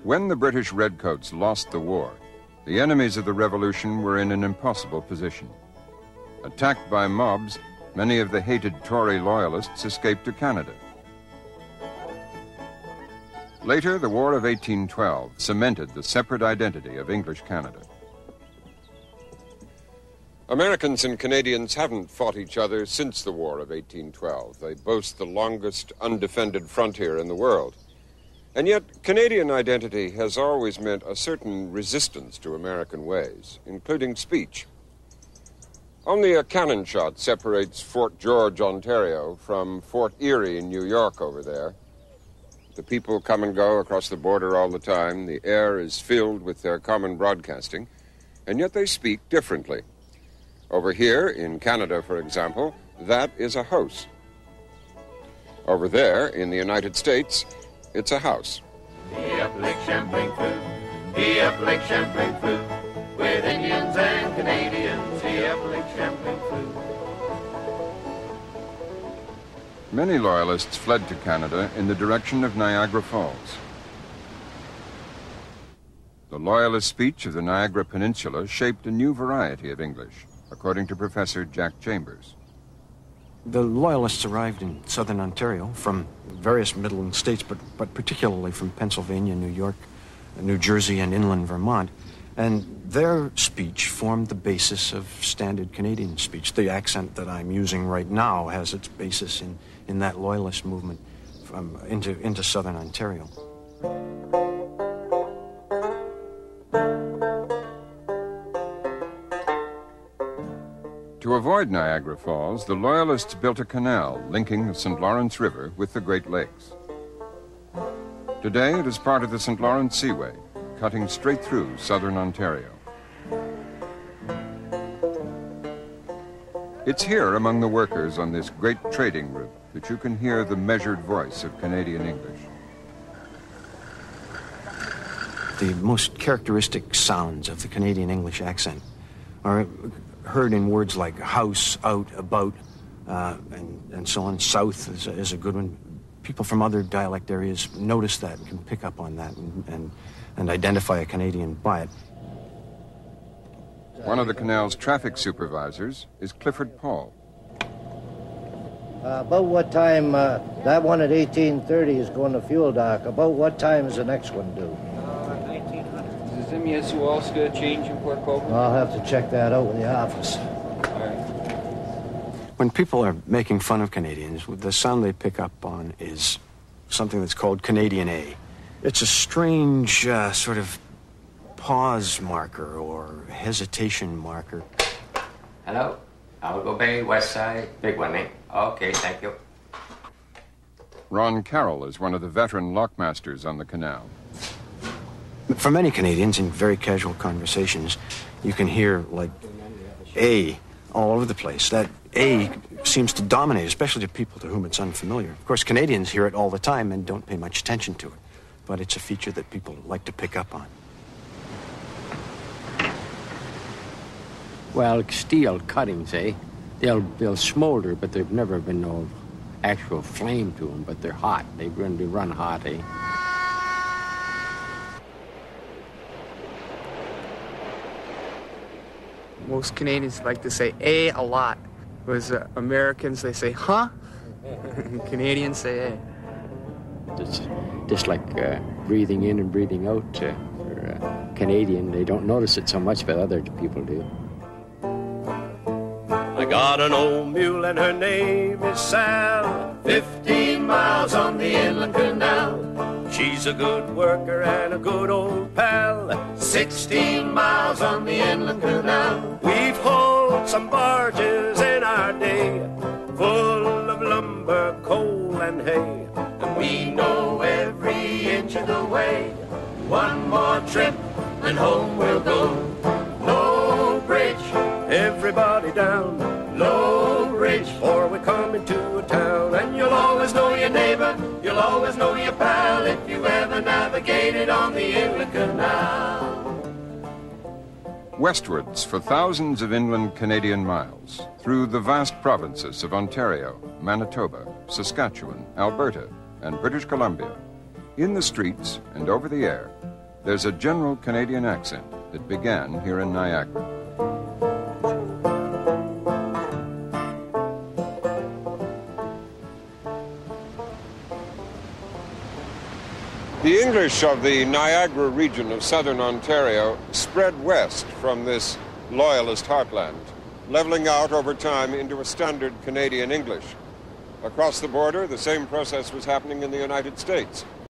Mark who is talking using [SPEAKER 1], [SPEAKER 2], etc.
[SPEAKER 1] When the British Redcoats lost the war, the enemies of the revolution were in an impossible position. Attacked by mobs, many of the hated Tory loyalists escaped to Canada. Later, the War of 1812 cemented the separate identity of English Canada. Americans and Canadians haven't fought each other since the War of 1812. They boast the longest undefended frontier in the world. And yet, Canadian identity has always meant a certain resistance to American ways, including speech. Only a cannon shot separates Fort George, Ontario, from Fort Erie in New York over there. The people come and go across the border all the time. The air is filled with their common broadcasting, and yet they speak differently. Over here, in Canada, for example, that is a house. Over there, in the United States, it's a house.
[SPEAKER 2] The up Lake Champlain flew, the up Lake Champlain flew, with Indians and Canadians, the up Lake Champlain flew.
[SPEAKER 1] Many Loyalists fled to Canada in the direction of Niagara Falls. The Loyalist speech of the Niagara Peninsula shaped a new variety of English, according to Professor Jack Chambers.
[SPEAKER 3] The Loyalists arrived in southern Ontario from various Midland states, but particularly from Pennsylvania, New York, New Jersey, and inland Vermont. And their speech formed the basis of standard Canadian speech. The accent that I'm using right now has its basis in that Loyalist movement into southern Ontario.
[SPEAKER 1] To avoid Niagara Falls, the Loyalists built a canal linking the St. Lawrence River with the Great Lakes. Today, it is part of the St. Lawrence Seaway, cutting straight through southern Ontario. It's here among the workers on this great trading route that you can hear the measured voice of Canadian English.
[SPEAKER 3] The most characteristic sounds of the Canadian English accent are heard in words like house, out, about, and so on. South is a good one. People from other dialect areas notice that and can pick up on that and identify a Canadian by it.
[SPEAKER 1] One of the canal's traffic supervisors is Clifford Paul.
[SPEAKER 4] About what time, that one at 1830 is going to fuel dock. About what time is the next one due?
[SPEAKER 5] 1900. Does MESU get a change in Port Colborne?
[SPEAKER 4] I'll have to check that out with the office.
[SPEAKER 5] All right.
[SPEAKER 3] When people are making fun of Canadians, the sound they pick up on is something that's called Canadian A. It's a strange sort of pause marker or hesitation marker.
[SPEAKER 6] Hello? Algo Bay, West Side, big one, eh? Okay, thank you.
[SPEAKER 1] Ron Carroll is one of the veteran lockmasters on the canal.
[SPEAKER 3] For many Canadians, in very casual conversations, you can hear, like, A all over the place. That A seems to dominate, especially to people to whom it's unfamiliar. Of course, Canadians hear it all the time and don't pay much attention to it, but it's a feature that people like to pick up on.
[SPEAKER 7] Well, steel cuttings, eh? They'll smolder, but there've never been no actual flame to them, but they're hot. They run hot, eh?
[SPEAKER 8] Most Canadians like to say a lot. Whereas Americans, they say, huh? Canadians say a.
[SPEAKER 7] It's just like breathing in and breathing out. For a Canadian, they don't notice it so much, but other people do.
[SPEAKER 2] I got an old mule and her name is Sal. 15 miles on the Inland Canal. She's a good worker and a good old pal. 16 miles on the Inland Canal. We've hauled some barges in our day, full of lumber, coal and hay. And we know every inch of the way. One more trip and home we'll go. Low Bridge, everybody down. Low Bridge, or we're coming to a town. And you'll always know your neighbor, you'll always know your pal, if you ever navigated on the Inland Canal.
[SPEAKER 1] Westwards for thousands of inland Canadian miles, through the vast provinces of Ontario, Manitoba, Saskatchewan, Alberta, and British Columbia, in the streets and over the air, there's a general Canadian accent that began here in Niagara. The English of the Niagara region of southern Ontario spread west from this Loyalist heartland, leveling out over time into a standard Canadian English. Across the border, the same process was happening in the United States.